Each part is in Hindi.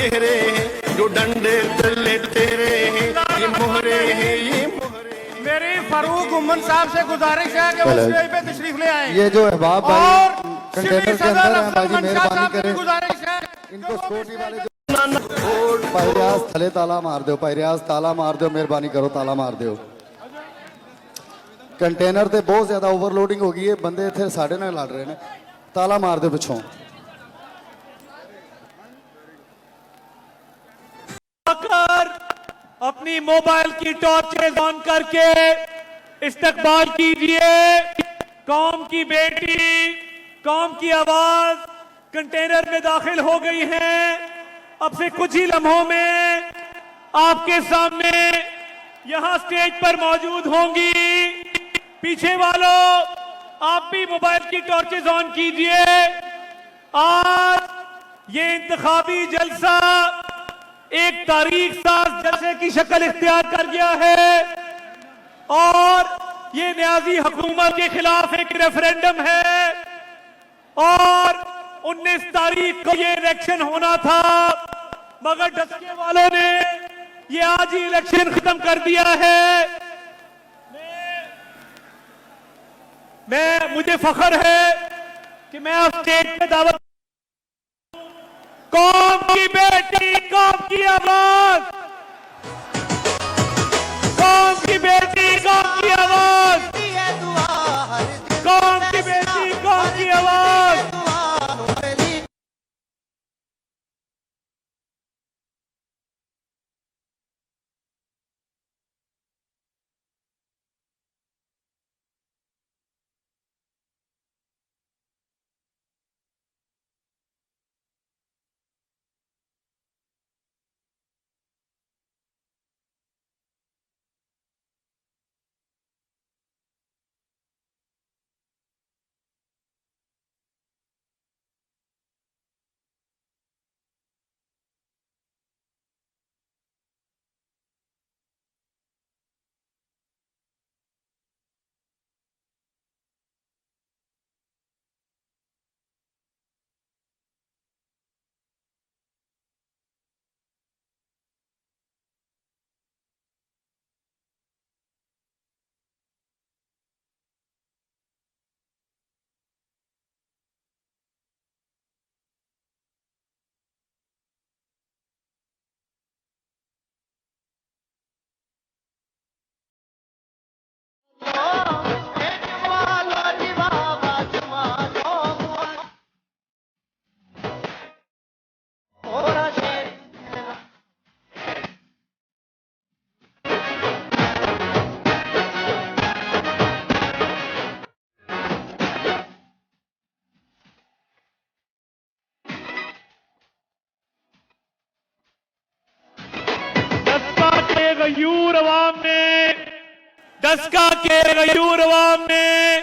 चेहरे हैं, जो डंडे चले तेरे हैं, ये मोहरे हैं, ये मोहरे। मेरी फारूक उमन साहब से गुजारिश है कि वो स्टेज पे तशरीफ ले आए। ये जो अहबाब भाई और कंटेनर के अंदर है भाई, मेहरबानी करें गुजारिश है इनको सिक्योरिटी वाले पायरियाज थले ताला मार दो, पायरियाज ताला मार दो, मेहरबानी करो ताला मार दो। कंटेनर ते बहुत ज्यादा ओवरलोडिंग हो गई है, बंदे इतने साढ़े नाल लड़ रहे हैं, ताला मार दो पिछों। अपनी मोबाइल की टॉर्चेज ऑन करके इस्तकबाल कीजिए। कौम की बेटी, कौम की आवाज कंटेनर में दाखिल हो गई है। अब से कुछ ही लम्हों में आपके सामने यहां स्टेज पर मौजूद होंगी। पीछे वालों, आप भी मोबाइल की टॉर्चेज ऑन कीजिए। आज ये इंतखाबी जलसा एक तारीख साज जलसे की शक्ल इख्तियार कर गया है और ये न्याजी हुकूमत के खिलाफ एक रेफरेंडम है और 19 तारीख को ये इलेक्शन होना था, मगर डसके वालों ने ये आज ही इलेक्शन खत्म कर दिया है। मुझे फख्र है कि मैं उस स्टेज पे दावत, कौम की बेटी, कौम की आवाज, कौम की बेटी, कौम की आवाज, कौम की बेटी, कौम की आवाज। गयूर अवाम ने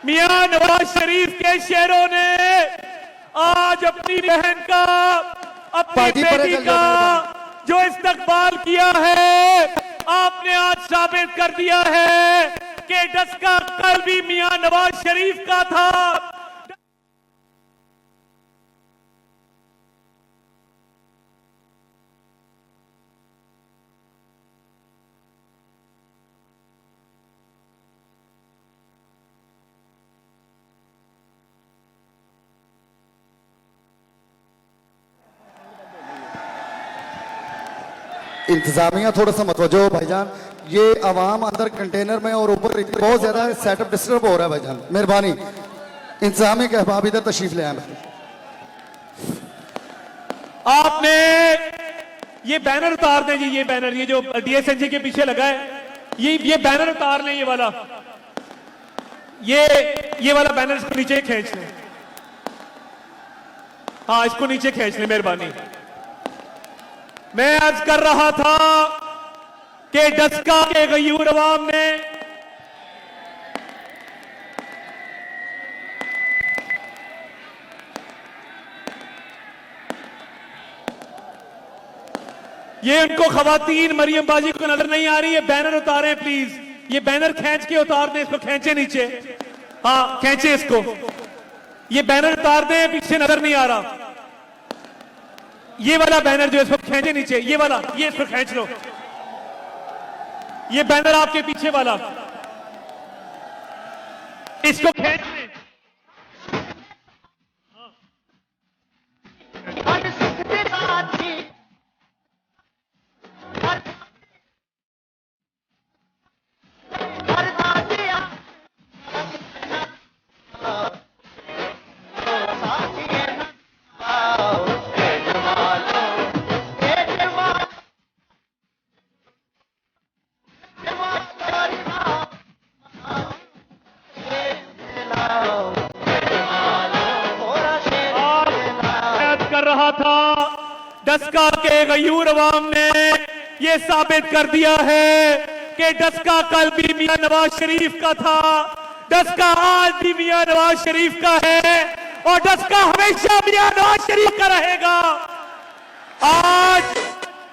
मियां नवाज शरीफ के शेरों ने आज अपनी बहन का, अपनी बेटी का जो इस्तकबाल किया है, आपने आज साबित कर दिया है कि डस्का कल भी मियां नवाज शरीफ का था। इंतजामिया थोड़ा सा मतवजो भाईजान, ये आवाम अंदर कंटेनर में और ऊपर बहुत ज्यादा सेटअप डिस्टर्ब हो रहा है भाईजान, मेहरबानी इंतजामी के अहबाब इधर तशरीफ ले आए। आपने ये बैनर उतार दें जी, ये बैनर, ये जो डीएसएनजी के पीछे लगा है, ये बैनर उतार लें, ये वाला, ये वाला बैनर इसको नीचे खींच लें। हाँ, इसको नीचे खींच लें मेहरबानी। मैं अर्ज कर रहा था कि डस्का के गयूर अवाम ने ये उनको खवातीन मरियम बाजी को नजर नहीं आ रही है, बैनर उतारें प्लीज, ये बैनर खींच के उतार दें, इसको खींचे नीचे, हाँ खींचे इसको, ये बैनर उतार दें, पीछे नजर नहीं आ रहा। ये वाला बैनर जो है इसको खींचे नीचे, ये वाला, ये इसको खींच लो, ये बैनर आपके पीछे वाला, इसको खींच लें। कर रहा था डस्का के गयूर अवाम ने यह साबित कर दिया है कि डस्का कल भी मियां नवाज शरीफ का था, डस्का आज भी मियां नवाज शरीफ का है और डस्का हमेशा मियां नवाज शरीफ का रहेगा। आज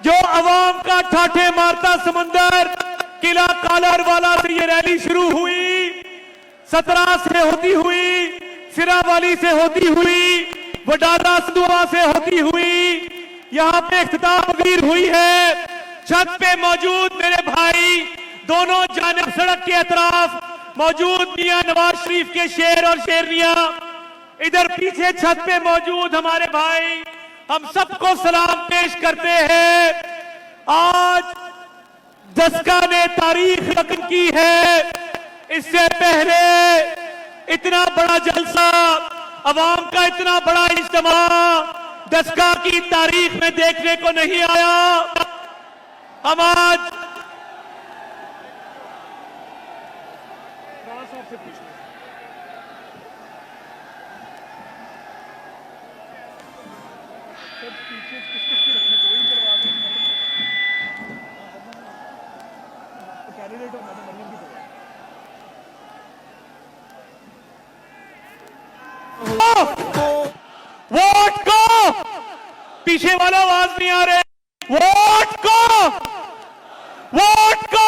जो अवाम का ठाठे मारता समंदर किला कालर वाला से ये रैली शुरू हुई, 17 से होती हुई, सिरावाली से होती हुई, वडाला सदुआ से होती हुई, यहां पे इख्तिताम पगीर हुई है। छत पे मौजूद मेरे भाई दोनों जानिब सड़क के अतराफ मौजूद मियां नवाज शरीफ के शेर और शेरनियां, इधर पीछे छत पे मौजूद हमारे भाई, हम सबको सलाम पेश करते हैं। आज डस्का ने तारीख रकम की है, इससे पहले इतना बड़ा जलसा, अवाम का इतना बड़ा इज्तिमा डस्का की तारीख में देखने को नहीं आया। हम आज वोट को, पीछे वाला आवाज नहीं आ रहे, वोट को, वोट को,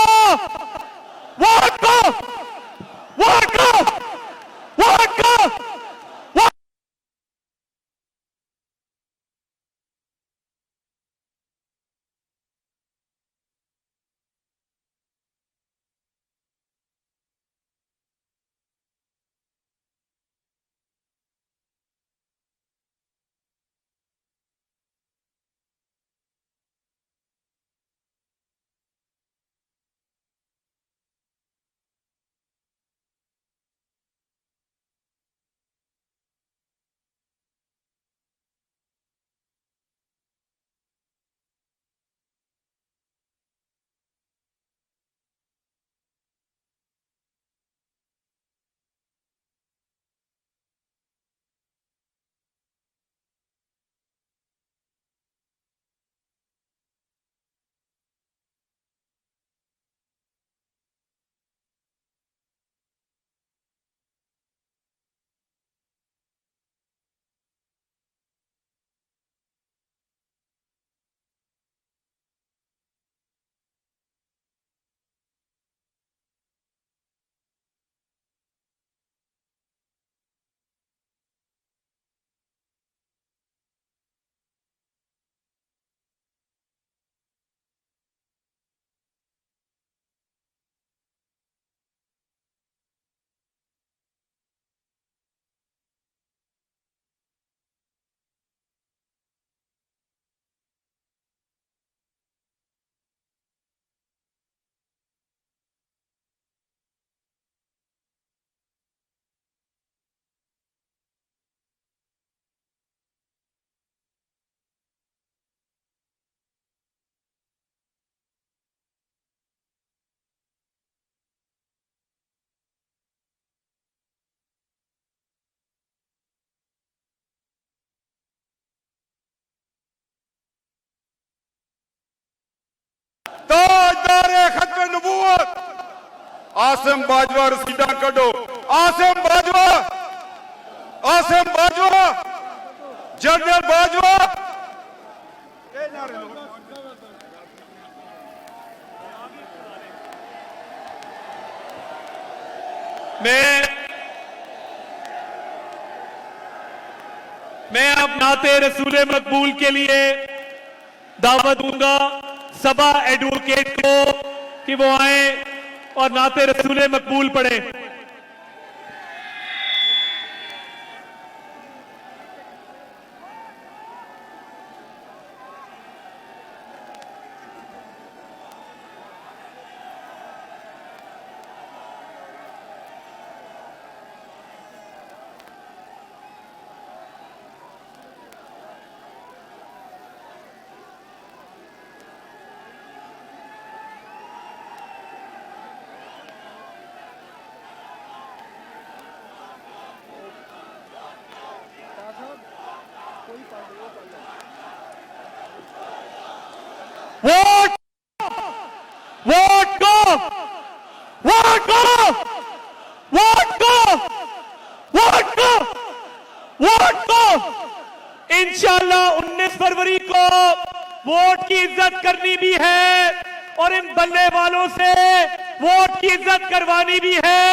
वोट को, वोट को, वोट को, वोट। ताजदारे खत्म नबूवत आसिम बाजवा रसीदा कढो, आसिम बाजवा, आसिम बाजवा, जनरल बाजवा। मैं अब नाते रसूल मकबूल के लिए दावत दूंगा सबा एडवोकेट को कि वो आए और नाते रसूल मकबूल पढ़े। वोट वोट को वोट को वोट को वोट को वोट को इंशाल्लाह 19 फरवरी को वोट की इज्जत करनी भी है और इन बल्ले वालों से वोट की इज्जत करवानी भी है।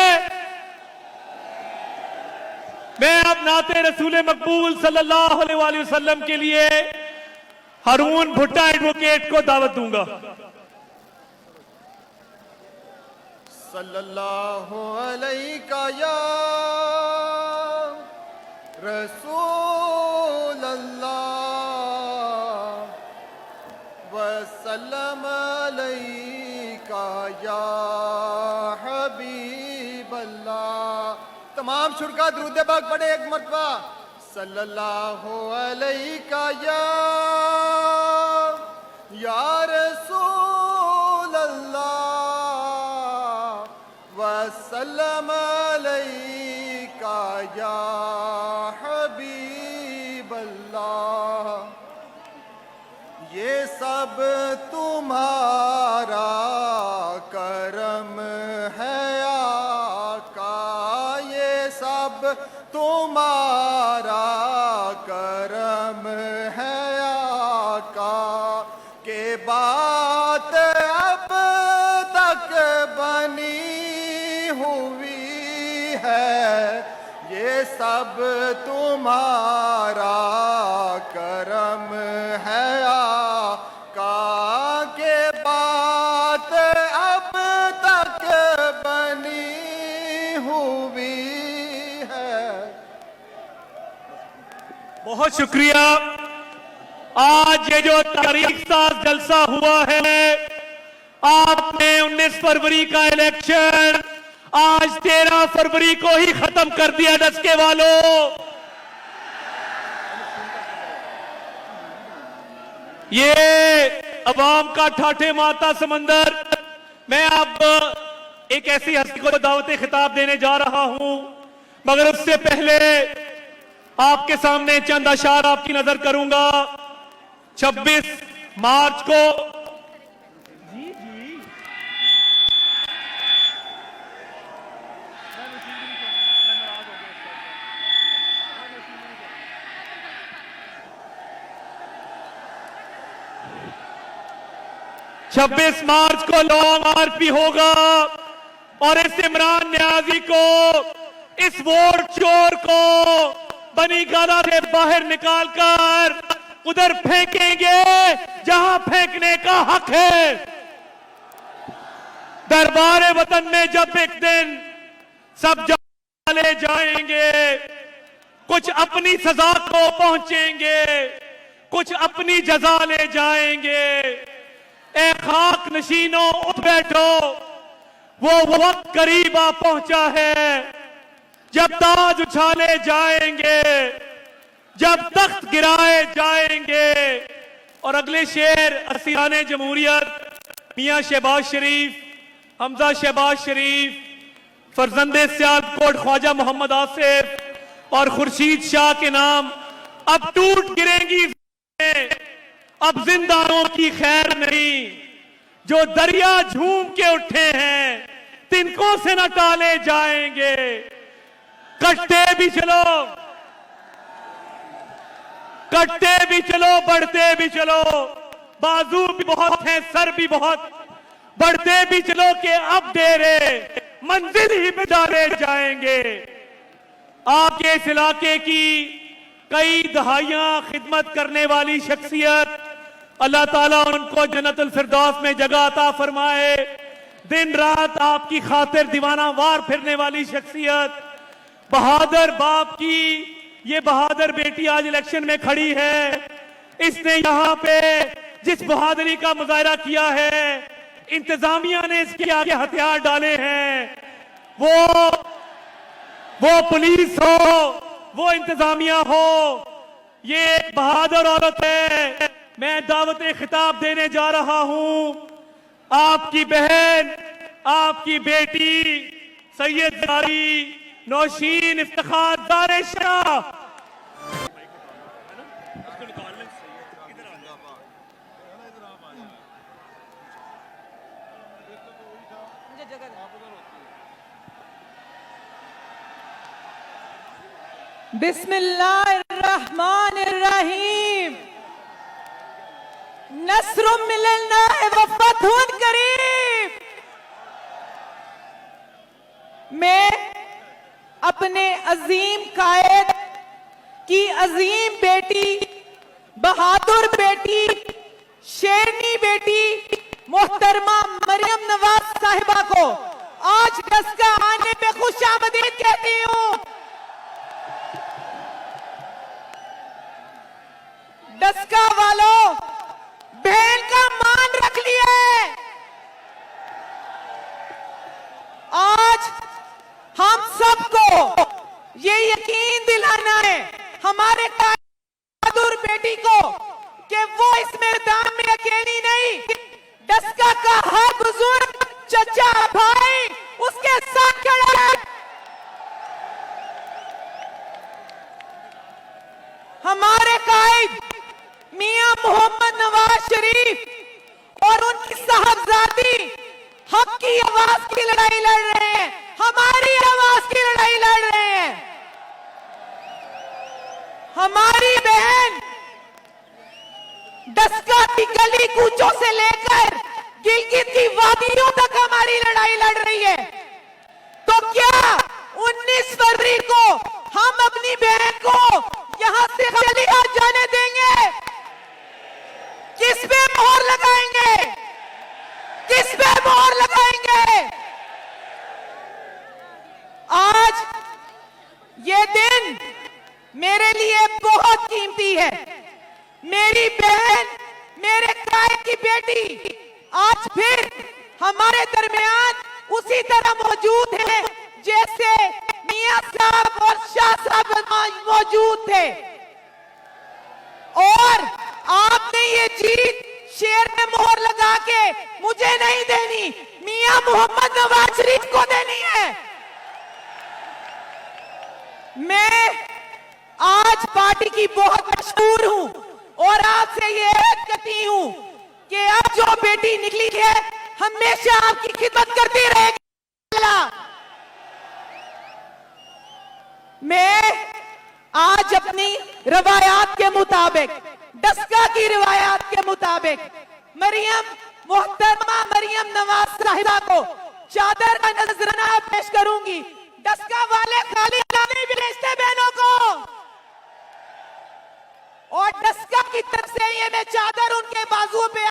मैं अब नाते रसूल मकबूल सल्लल्लाहु अलैहि वसल्लम के लिए हारून भुट्टा एडवोकेट को दावत दूंगा। सल्लल्लाहु अलैका या रसूल अल्लाह वसल्लम अलैका या हबीब अल्लाह। तमाम शुरका दुरूद पाक पढ़े एक मरतबा। सल्लल्लाहु अलैका या रसूल अल्लाह वसल्लम अलैका या हबीब अल्लाह। ये सब तुम्हारा करम है आका, ये सब तुम्हारा करम है आका। के बात अब तक बनी हुई है, ये सब तुम्हारा करम है आका। के बात अब तक बनी हुई है। बहुत शुक्रिया। आज ये जो तारीख साज जलसा हुआ है, आपने 19 फरवरी का इलेक्शन आज 13 फरवरी को ही खत्म कर दिया। डसके वालों, ये अवाम का ठाठे माता समंदर। मैं अब एक ऐसी हस्ती को दावत खिताब देने जा रहा हूं, मगर उससे पहले आपके सामने चंद अशार आपकी नजर करूंगा। 26 मार्च को जी 26 मार्च को लॉन्ग आरपी होगा और इस इमरान न्याजी को, इस वोट चोर को बनी गाला से बाहर निकालकर उधर फेंकेंगे जहां फेंकने का हक है। दरबार वतन में जब एक दिन सब चले जाएंगे, कुछ अपनी सजा को पहुंचेंगे, कुछ अपनी जजा ले जाएंगे। ए खाक नशीनों उठ बैठो, वो वक्त करीब आ पहुंचा है जब ताज उछाले जाएंगे, जब तख्त गिराए जाएंगे। और अगले शेर असीराने जमहूरियत मियां शहबाज शरीफ, हमजा शहबाज शरीफ, फरजंदे सियालकोट ख्वाजा मोहम्मद आसिफ और खुर्शीद शाह के नाम अब टूट गिरेंगी। अब जिंदारों की खैर नहीं, जो दरिया झूम के उठे हैं तिनको से न टाले जाएंगे। कटते भी चलो, कटते भी चलो, बढ़ते भी चलो, बाजू भी बहुत हैं, सर भी बहुत, बढ़ते भी चलो कि अब डेरे मंजिल ही पे डाले जाएंगे। आपके इस इलाके की कई दहाइयां खिदमत करने वाली शख्सियत, अल्लाह ताला उनको जन्नतुल फिरदौस में जगह अता फरमाए। दिन रात आपकी खातिर दीवाना वार फिरने वाली शख्सियत, बहादुर बाप की ये बहादुर बेटी आज इलेक्शन में खड़ी है। इसने यहां पे जिस बहादुरी का मुजाहरा किया है, इंतजामिया ने इसके आगे हथियार डाले हैं। वो पुलिस हो, वो इंतजामिया हो, ये एक बहादुर औरत है। मैं दावत खिताब देने जा रहा हूं आपकी बहन, आपकी बेटी सैयद जारी नौशीन इफ्तिखार ज़ारे शाह। बिस्मिल्लाहिर्रहमानिर्रहीम। नस्रुम मिनल्लाह व फतहुन करीब। मैं अपने अजीम कायद की अजीम बेटी, बहादुर बेटी, शेरनी बेटी मोहतरमा मरियम नवाज साहिबा को आज डस्का आने पे खुशामदीद कहती हूँ। डस्का वालों, बहन का मान रख लिया है। आज हम सबको ये यकीन दिलाना है हमारे बहादुर बेटी को कि वो इस मैदान में अकेली नहीं। डस्का का हर बुजुर्ग, चचा, भाई उसके साथ खड़ा है। हमारे कायद मियां मोहम्मद नवाज शरीफ और उनकी साहबजादी हक की आवाज की लड़ाई लड़ रहे हैं, हमारी आवाज की लड़ाई लड़ रहे हैं। हमारी बहन डस्का की गली कूचों से लेकर गिलगित की वादियों तक हमारी लड़ाई लड़ रही है। तो क्या 19 फरवरी को हम अपनी बहन को यहां से खाली हाथ जाने देंगे? किस पे मोहर लगाएंगे? किस पे मोहर लगाएंगे? आज ये दिन मेरे लिए बहुत कीमती है। मेरी बहन, मेरे कायद की बेटी आज फिर हमारे दरमियान उसी तरह मौजूद है जैसे मियां साहब और शाह साहब मौजूद थे। और आपने ये जीत शेर में मोहर लगा के मुझे नहीं देनी, मियां मोहम्मद नवाज शरीफ को देनी है। मैं आज पार्टी की बहुत मशहूर हूं और आपसे ये ऐद करती हूं कि अब जो बेटी निकली है हमेशा आपकी खिदमत करती रहेगी। मैं आज अपनी रवायात के मुताबिक, डस्का की रिवायात के मुताबिक मोहतरमा मरियम नवाज साहिबा को चादर का नजराना पेश करूंगी। डस्का वाले खाली नहीं भेजते बहनों को, और डस्का की तरफ से ये मैं चादर उनके बाजू पे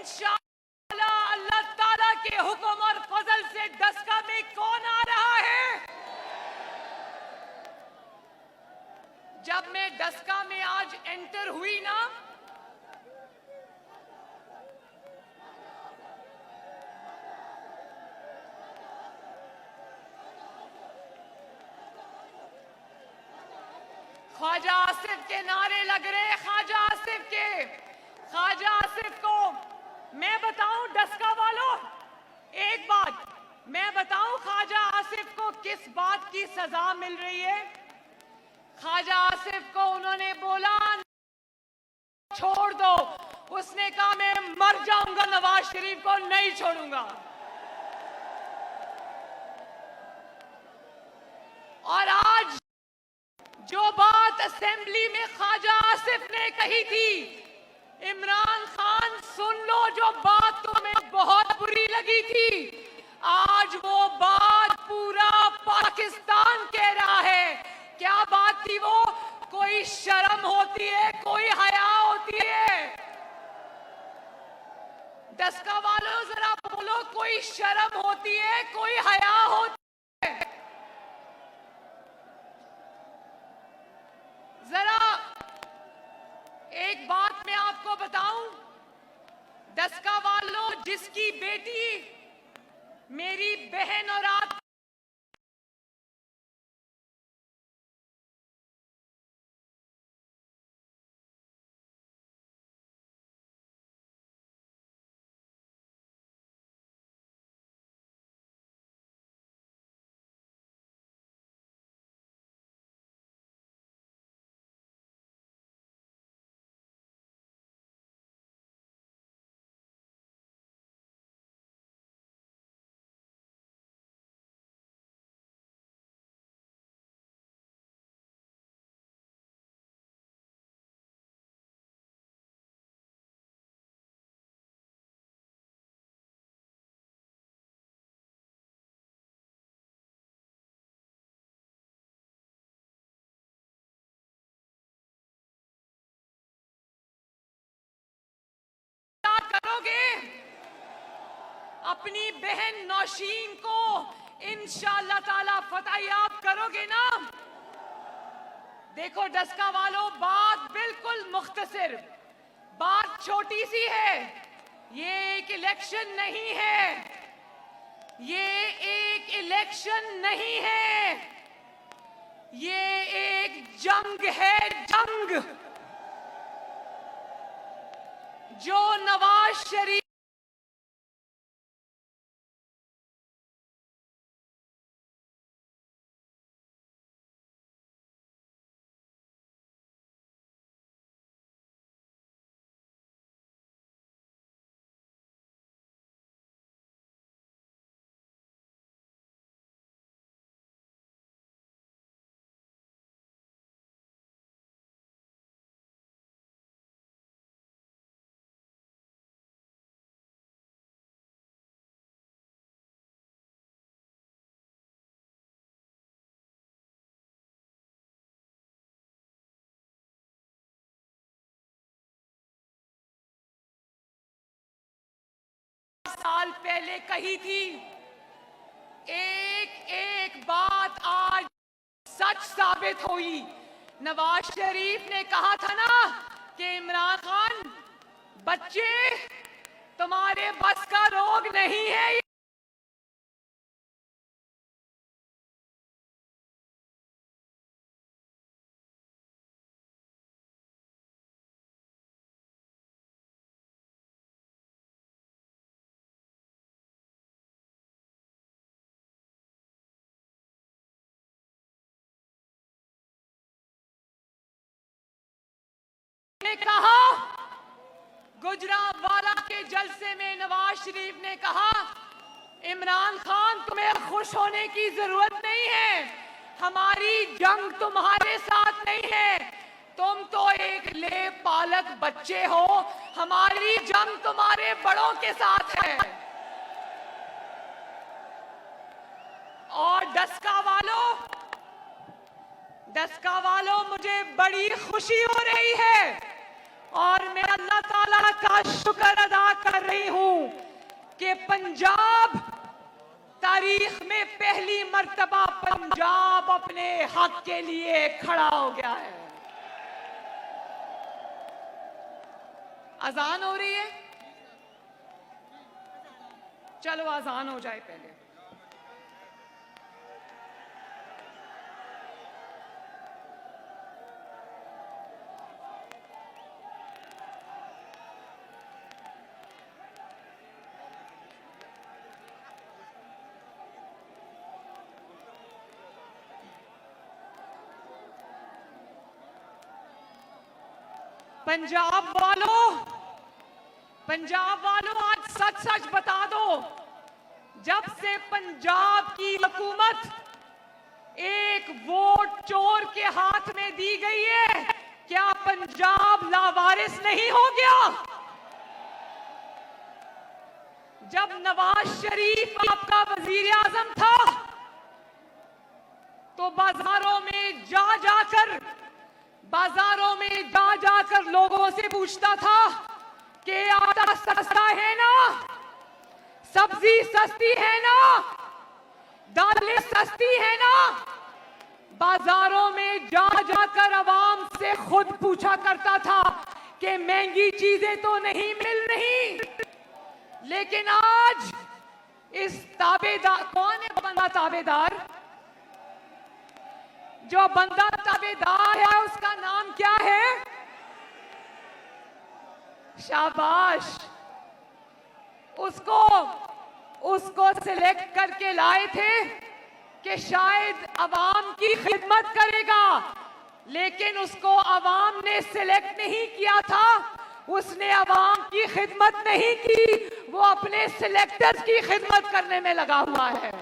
इंशाअल्लाह अल्लाह ताला के हुक्म और फजल से डस्का में कौन आ रहा है? जब मैं डस्का में आज एंटर हुई ना, ख्वाजा आसिफ के नारे लग रहे, ख्वाजा आसिफ के। ख्वाजा आसिफ को मैं बताऊं डस्का वालों, एक बात मैं बताऊं, ख्वाजा आसिफ को किस बात की सजा मिल रही है? ख्वाजा आसिफ को उन्होंने बोला छोड़ दो, उसने कहा मैं मर जाऊंगा, नवाज शरीफ को नहीं छोड़ूंगा। और आज जो बात असेंबली में ख्वाजा आसिफ ने कही थी, इमरान खान सुन लो, जो बात तुम्हें बहुत बुरी लगी थी, आज वो बात पूरा पाकिस्तान कह रहा है। क्या बात थी वो? कोई शर्म होती है, कोई हया होती है? डस्का वालों जरा बोलो, कोई शर्म होती है, कोई हया होती है? जरा एक बात मैं आपको बताऊं, डस्का वालों, जिसकी बेटी मेरी बहन और आप करोगे अपनी बहन नौशीन को इंशाअल्लाह ताला फतहयाब करोगे ना? देखो डस्का वालों, बात बिल्कुल मुख्तसर, बात छोटी सी है। ये एक इलेक्शन नहीं है, ये एक इलेक्शन नहीं है, ये एक जंग है, जंग। जो नवाज शरीफ साल पहले कही थी, एक एक बात आज सच साबित हुई। नवाज शरीफ ने कहा था ना कि इमरान खान, बच्चे तुम्हारे बस का रोग नहीं है। कहा गुजरांवाला के जलसे में नवाज शरीफ ने कहा, इमरान खान तुम्हें खुश होने की जरूरत नहीं है, हमारी जंग तुम्हारे साथ नहीं है, तुम तो एक ले पालक बच्चे हो, हमारी जंग तुम्हारे बड़ों के साथ है। और डस्का वालों, मुझे बड़ी खुशी हो रही है और मैं अल्लाह ताला का शुक्र अदा कर रही हूं कि पंजाब, तारीख में पहली मर्तबा पंजाब अपने हक के लिए खड़ा हो गया है। अजान हो रही है, चलो अजान हो जाए पहले। पंजाब वालों आज सच सच बता दो, जब से पंजाब की हुकूमत एक वोट चोर के हाथ में दी गई है, क्या पंजाब लावारिस नहीं हो गया? जब नवाज शरीफ आपका वजीर आजम था तो बाजारों में जाकर लोगों से पूछता था कि आटा सस्ता है ना, सब्जी सस्ती है ना, दालें सस्ती है ना। बाजारों में जाकर आवाम से खुद पूछा करता था कि महंगी चीजें तो नहीं मिल रही। लेकिन आज इस ताबेदार, कौन है बंदा ताबेदार? जो बंदा ताबेदार है उसका नाम क्या है? शाबाश। उसको सिलेक्ट करके लाए थे कि शायद अवाम की खिदमत करेगा, लेकिन उसको अवाम ने सिलेक्ट नहीं किया था, उसने अवाम की खिदमत नहीं की, वो अपने सिलेक्टर्स की खिदमत करने में लगा हुआ है।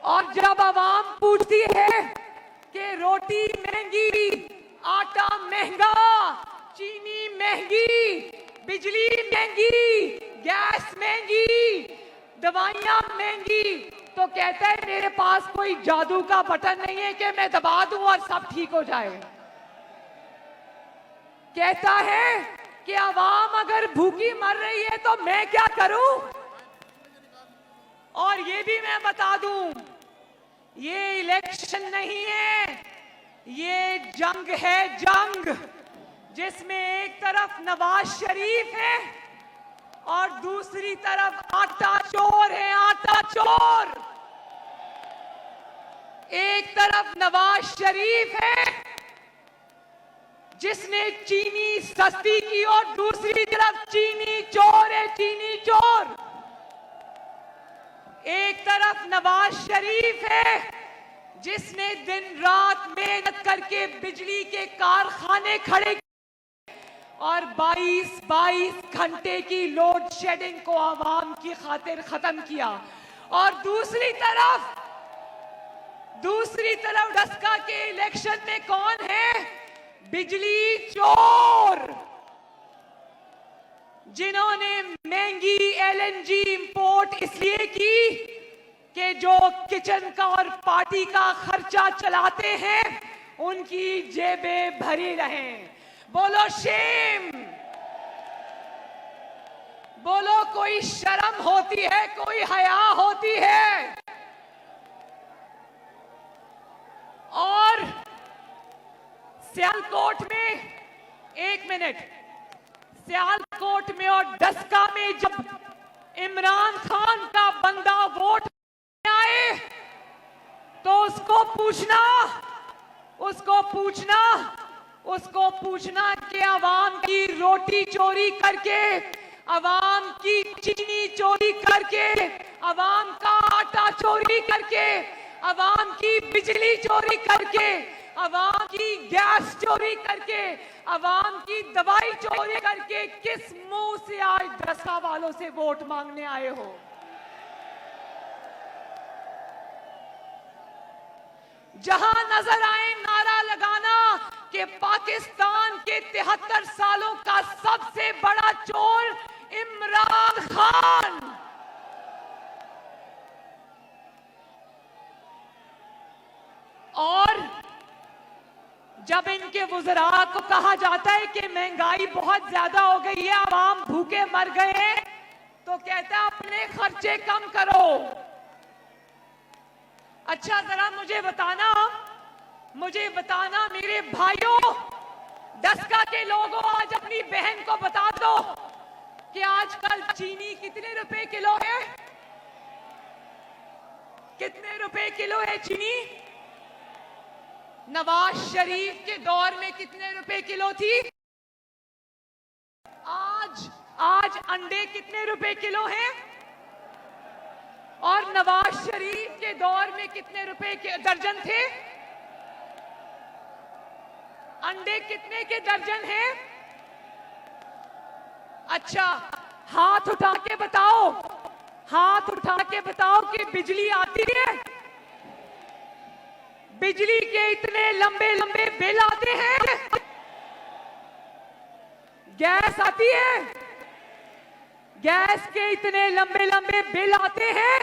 और जब अवाम पूछती है कि रोटी महंगी, आटा महंगा, चीनी महंगी, बिजली महंगी, गैस महंगी, दवाइयां महंगी, तो कहता है मेरे पास कोई जादू का बटन नहीं है कि मैं दबा दूं और सब ठीक हो जाए। कहता है कि अवाम अगर भूखी मर रही है तो मैं क्या करूं? और ये भी मैं बता दूं, ये इलेक्शन नहीं है, ये जंग है, जंग जिसमें एक तरफ नवाज शरीफ है और दूसरी तरफ आटा चोर है, आटा चोर। एक तरफ नवाज शरीफ है जिसने चीनी सस्ती की और दूसरी तरफ चीनी चोर है, चीनी चोर। एक तरफ नवाज शरीफ है जिसने दिन रात मेहनत करके बिजली के कारखाने खड़े और 22 घंटे की लोड शेडिंग को आवाम की खातिर खत्म किया। और दूसरी तरफ डस्का के इलेक्शन में कौन है? बिजली चोर, जिन्होंने महंगी LNG इंपोर्ट इसलिए की कि जो किचन का और पार्टी का खर्चा चलाते हैं उनकी जेबें भरी रहें। बोलो शेम, बोलो कोई शर्म होती है, कोई हया होती है। और सियालकोट में, एक मिनट, सियालकोट में और डस्का में जब इमरान खान का बंदा वोट आए तो उसको पूछना कि आवाम की रोटी चोरी करके, आवाम की चीनी चोरी करके, आवाम का आटा चोरी करके, आवाम की बिजली चोरी करके, आवाम की गैस चोरी करके, आवाम की दवाई चोरी करके किस मुंह से आज डस्का वालों से वोट मांगने आए हो? जहां नजर आए नारा लगाना कि पाकिस्तान के 73 सालों का सबसे बड़ा चोर इमरान खान। और जब इनके वुज़रा को कहा जाता है कि महंगाई बहुत ज्यादा हो गई है, आवाम भूखे मर गए हैं, तो कहता है अपने खर्चे कम करो। अच्छा जरा मुझे बताना मेरे भाइयों, डस्का के लोगों, आज अपनी बहन को बता दो कि आजकल चीनी कितने रुपए किलो है? कितने रुपए किलो है चीनी? नवाज शरीफ के दौर में कितने रुपए किलो थी? आज अंडे कितने रुपए किलो हैं? और नवाज शरीफ के दौर में कितने रुपए के दर्जन थे? अंडे कितने के दर्जन हैं? अच्छा हाथ उठा के बताओ कि बिजली आती है? बिजली के इतने लंबे लंबे बिल आते हैं। गैस आती है? गैस के इतने लंबे लंबे बिल आते हैं।